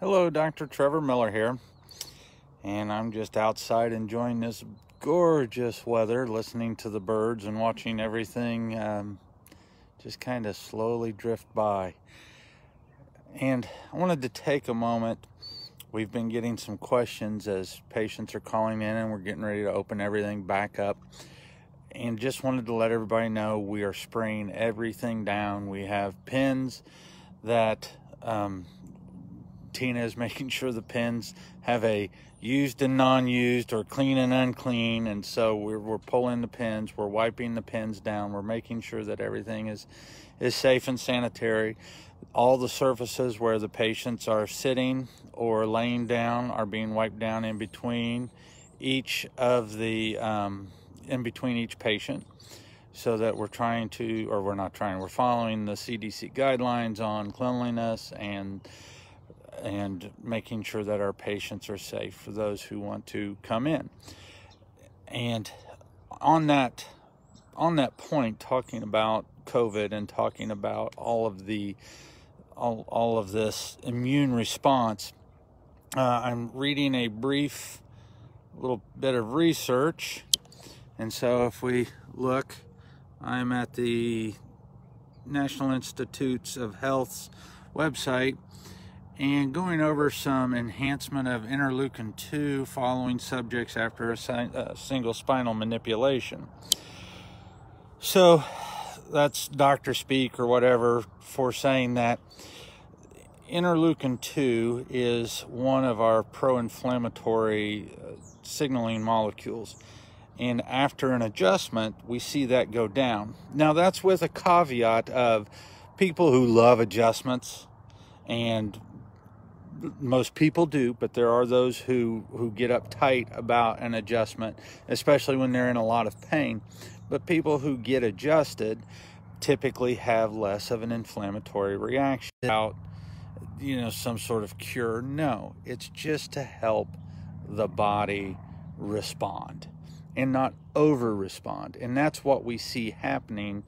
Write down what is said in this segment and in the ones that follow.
Hello, Dr. Trevor Miller here, and I'm just outside enjoying this gorgeous weather, listening to the birds and watching everything just kind of slowly drift by. And I wanted to take a moment. We've been getting some questions as patients are calling in, and we're getting ready to open everything back up. And just wanted to let everybody know we are spraying everything down. We have pins that Tina is making sure the pins have a used and non-used or clean and unclean, and so we're pulling the pins, we're wiping the pins down, we're making sure that everything is safe and sanitary. All the surfaces where the patients are sitting or laying down are being wiped down in between each of the in between each patient, so that we're following the CDC guidelines on cleanliness and making sure that our patients are safe for those who want to come in. And on that point, talking about COVID and talking about all of this immune response, I'm reading a brief little bit of research. And so if we look, I'm at the National Institutes of Health's website and going over some enhancement of interleukin-2 following subjects after a single spinal manipulation. So that's doctor speak or whatever for saying that interleukin-2 is one of our pro-inflammatory signaling molecules. And after an adjustment, we see that go down. Now, that's with a caveat of people who love adjustments, and most people do, but there are those who get uptight about an adjustment, especially when they're in a lot of pain. But people who get adjusted typically have less of an inflammatory reaction. Without, some sort of cure. No, it's just to help the body respond and not over-respond. And that's what we see happening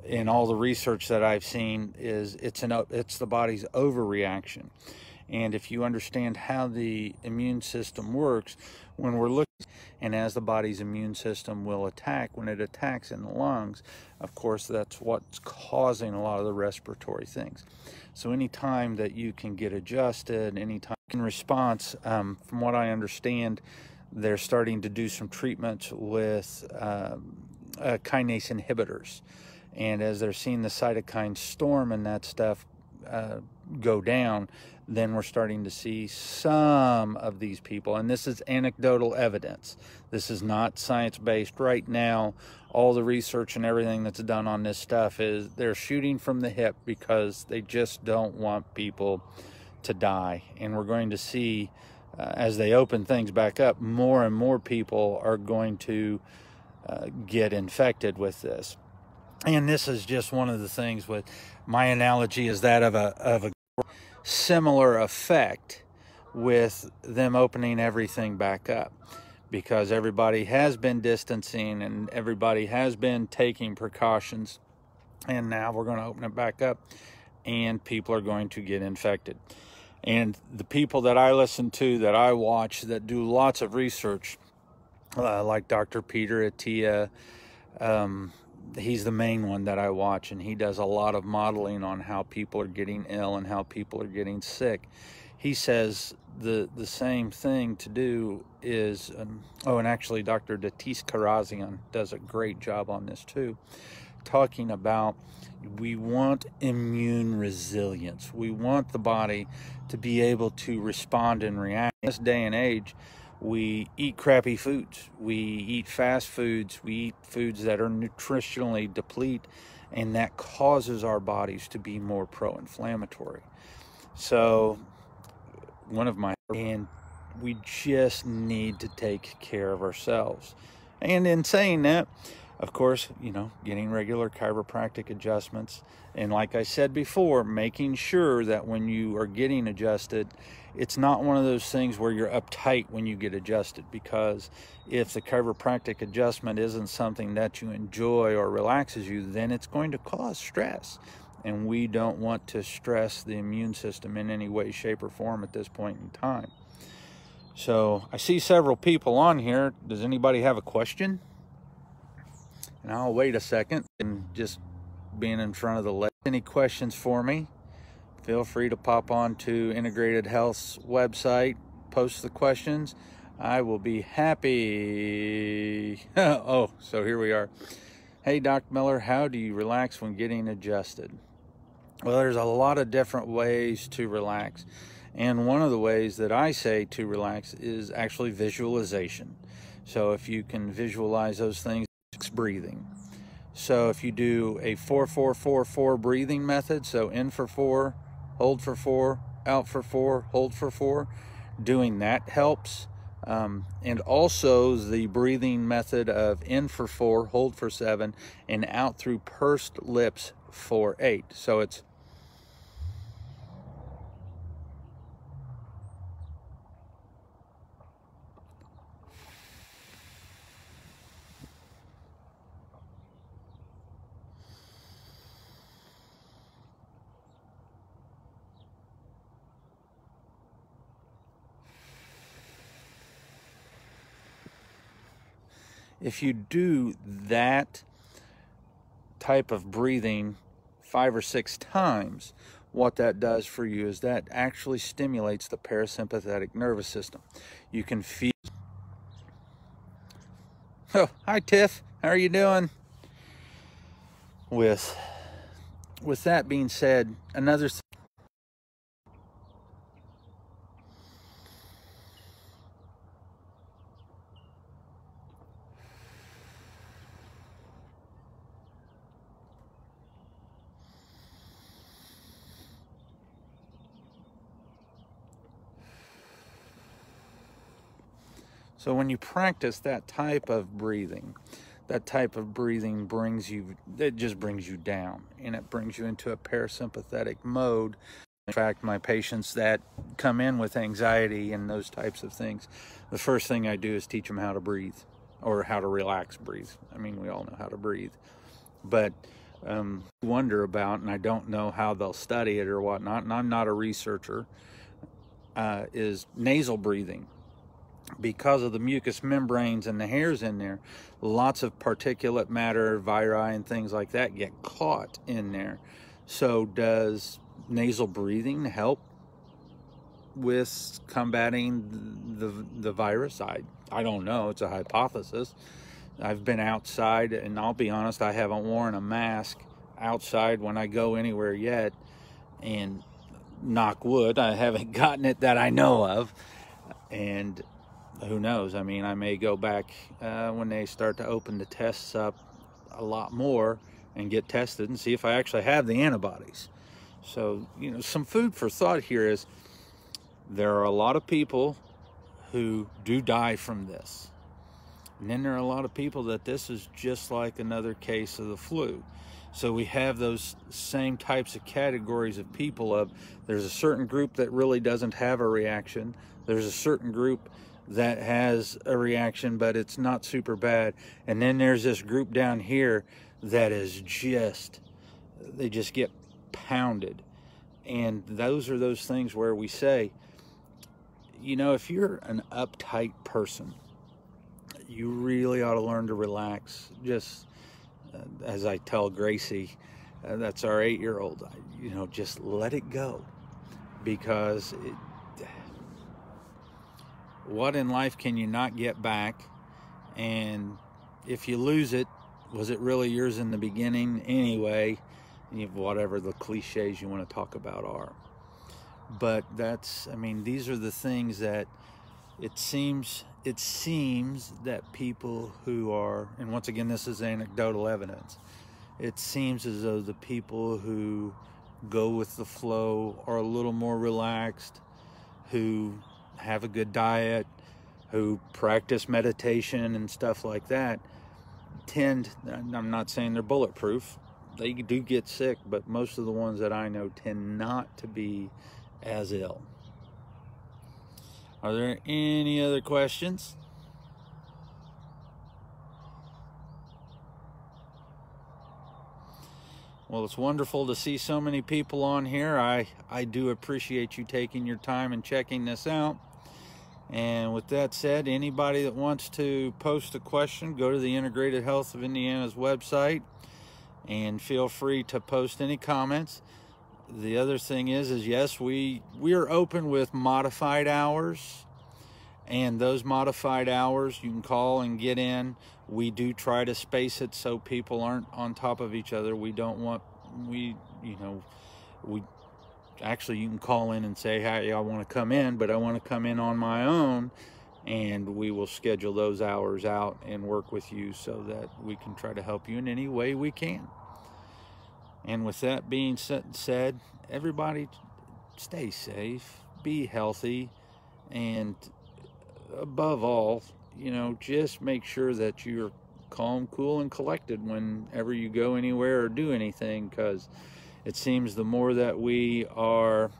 in all the research that I've seen. Is it's the body's overreaction. And if you understand how the immune system works, when we're looking, and as the body's immune system will attack, when it attacks in the lungs, of course, that's what's causing a lot of the respiratory things. So anytime that you can get adjusted, anytime in response, from what I understand, they're starting to do some treatments with kinase inhibitors. And as they're seeing the cytokine storm and that stuff go down, then we're starting to see some of these people, and this is anecdotal evidence. This is not science-based right now. All the research and everything that's done on this stuff is they're shooting from the hip because they just don't want people to die. And we're going to see, as they open things back up, more and more people are going to get infected with this. And this is just one of the things with my analogy is that of a similar effect with them opening everything back up, because everybody has been distancing and everybody has been taking precautions, and now we're going to open it back up and people are going to get infected. And the people that I listen to, that I watch, that do lots of research, like Dr. Peter Attia, he's the main one that I watch, and he does a lot of modeling on how people are getting ill and how people are getting sick. He says the same thing to do is, and actually Dr. Datis Karazian does a great job on this too, talking about we want immune resilience. We want the body to be able to respond and react. In this day and age, we eat crappy foods, we eat fast foods, we eat foods that are nutritionally deplete, and that causes our bodies to be more pro-inflammatory. So and we just need to take care of ourselves. And in saying that, of course, getting regular chiropractic adjustments. And like I said before, making sure that when you are getting adjusted, it's not one of those things where you're uptight when you get adjusted, because if the chiropractic adjustment isn't something that you enjoy or relaxes you, then it's going to cause stress. and we don't want to stress the immune system in any way, shape, or form at this point in time. So I see several people on here. Does anybody have a question? And I'll wait a second, and just being in front of the left. Any questions for me? Feel free to pop on to Integrated Health's website, post the questions. I will be happy. Oh, so here we are. Hey, Dr. Miller, how do you relax when getting adjusted? Well, there's a lot of different ways to relax. And one of the ways that I say to relax is actually visualization. So if you can visualize those things, it's breathing. So if you do a 4-4-4-4 breathing method, so in for 4, hold for 4, out for 4, hold for 4, doing that helps. And also the breathing method of in for 4, hold for 7, and out through pursed lips for 8. So it's if you do that type of breathing 5 or 6 times, what that does for you is that actually stimulates the parasympathetic nervous system. You can feel. Oh, hi Tiff, how are you doing? With that being said, another thing. So when you practice that type of breathing brings you, it just brings you down, and it brings you into a parasympathetic mode. In fact, my patients that come in with anxiety and those types of things, the first thing I do is teach them how to breathe, or how to relax breathe. I mean, we all know how to breathe, but wonder about, and I don't know how they'll study it or whatnot, and I'm not a researcher, is nasal breathing. Because of the mucous membranes and the hairs in there, lots of particulate matter, viri, and things like that get caught in there. So does nasal breathing help with combating the virus? I don't know. It's a hypothesis. I've been outside, and I'll be honest, I haven't worn a mask outside when I go anywhere yet. And knock wood, I haven't gotten it that I know of. And who knows? I mean, I may go back when they start to open the tests up a lot more and get tested and see if I actually have the antibodies. So, you know, some food for thought here is there are a lot of people who do die from this. And then there are a lot of people that this is just like another case of the flu. So we have those same types of categories of people of, there's a certain group that really doesn't have a reaction. There's a certain group that has a reaction, but it's not super bad. And then there's this group down here that is just, they just get pounded. And those are those things where we say, you know, if you're an uptight person, you really ought to learn to relax. Just as I tell Gracie, that's our 8-year-old, you know, just let it go. Because what in life can you not get back? And if you lose it, was it really yours in the beginning anyway? Whatever the cliches you want to talk about are. But that's, I mean, these are the things that it seems that people who are, and once again, this is anecdotal evidence, it seems as though the people who go with the flow are a little more relaxed, who have a good diet, who practice meditation and stuff like that, tend, I'm not saying they're bulletproof, they do get sick, but most of the ones that I know tend not to be as ill. Are there any other questions? Well, it's wonderful to see so many people on here. I do appreciate you taking your time and checking this out. And with that said, anybody that wants to post a question, go to the Integrated Health of Indiana's website and feel free to post any comments. The other thing is yes, we are open with modified hours, and those modified hours you can call and get in. We do try to space it so people aren't on top of each other. We don't want, actually, you can call in and say, hey, I want to come in, but I want to come in on my own, and we will schedule those hours out and work with you so that we can try to help you in any way we can. And with that being said, everybody stay safe, be healthy, and above all, just make sure that you're calm, cool, and collected whenever you go anywhere or do anything, because it seems the more that we are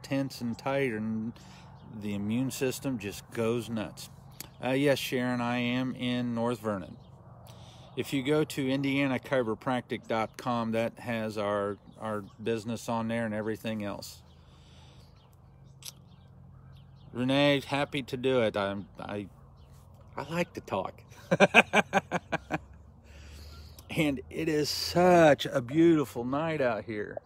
tense and tight, and the immune system just goes nuts. Yes, Sharon, I am in North Vernon. If you go to indianachiropractic.com, that has our business on there and everything else. Renee, happy to do it. I like to talk. And it is such a beautiful night out here.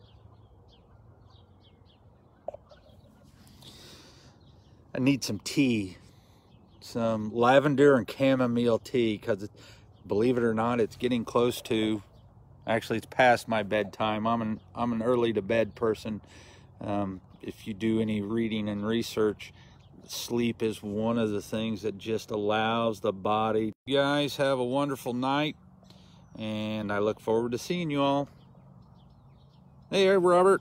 I need some tea, some lavender and chamomile tea, because believe it or not, it's getting close to, actually it's past my bedtime. I'm an early to bed person. If you do any reading and research, sleep is one of the things that just allows the body. You guys have a wonderful night, and I look forward to seeing you all. Hey, Robert.